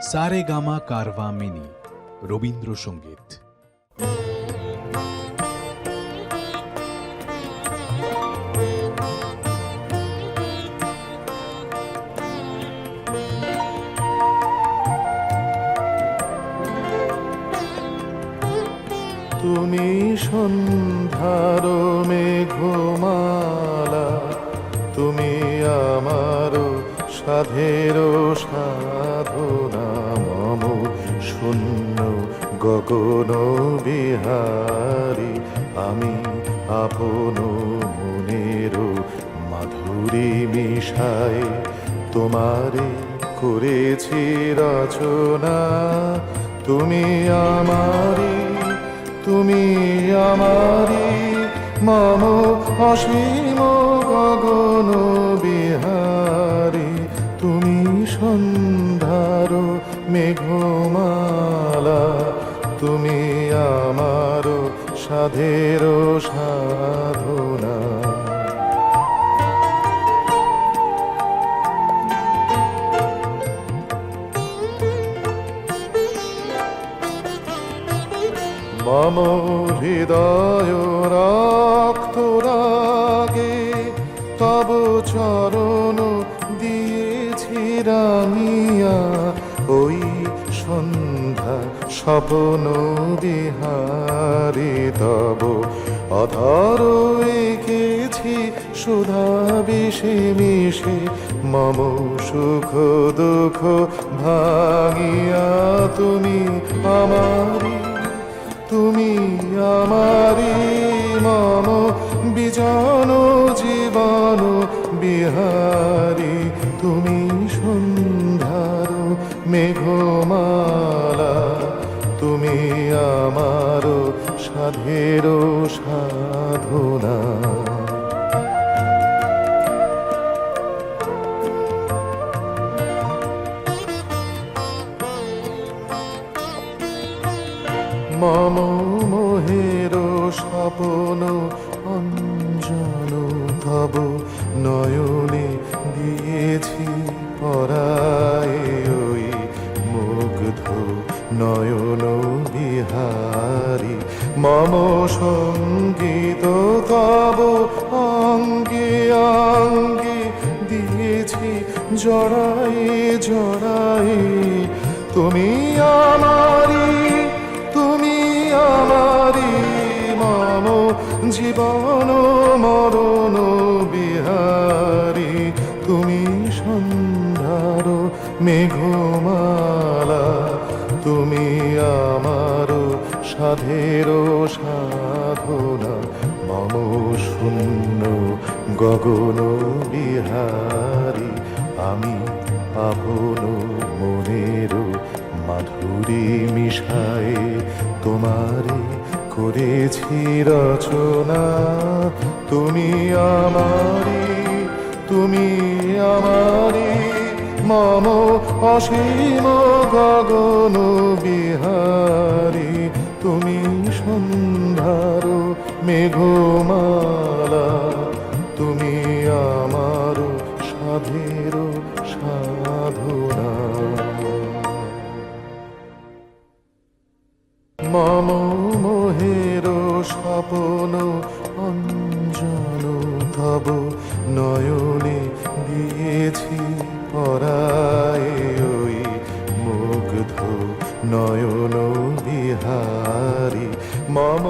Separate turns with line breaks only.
Saregama Carvaan mini Rabindrasangeet.
তুমি সন্ধ্যার মেঘমালা, তুমি আমার সাধের সাধনা, মম শূন্য গগন বিহারী, আমি আপন মনের মাধুরী মিশায় তোমারে করেছি রচনা। তুমি আমারি, তুমি আমারি, মম অসীম গগন বিহারী, তুমি সন্ধ্যার মেঘমালা, তুমি আমার সাধের সাধনা। মম হৃদয় রক্ত রাগে তব চরণ দিয়েছি রাঙিয়া, ওই সন্ধ্যা স্বপ্ন বিহারী, তব অধর এঁকেছি সুধা বিষে মিশে, মম সুখ দুঃখ ভাঙিয়া। তুমি আমারি, তুমি আমারি, মম বিজন জীবন বিহারী, তুমি সন্ধ্যার মেঘমালা, তুমি আমার সাধের সাধনা। মম মোহের স্বপ্ন অঞ্জন তব নয়নে দিয়েছি পরায়, ওই মুগ্ধ নয়ন বিহারী, মম সঙ্গীত তব অঙ্গে অঙ্গে দিয়েছি জড়াই জড়াই। তুমি আমারি, তুমি আমারি, মম জীবন মরণ বিহারী, তুমি সন্ধ্যার মেঘমালা, তুমি আমার সাধের সাধনা, মম শূন্য গগন বিহারী, আমি আপন মনের মাধুরী মিশায় তোমারে করেছি রচনা। তুমি আমারি, তুমি আমারি, মম অসীম গগন বিহারী, তুমি সন্ধ্যার মেঘমালা, তুমি আমার সাধের সাধনা। মম মোহের স্বপ্ন অঞ্জন তব নয়নে দিয়েছি পরায়, ওই মুগ্ধ নয়ন বিহারী, মম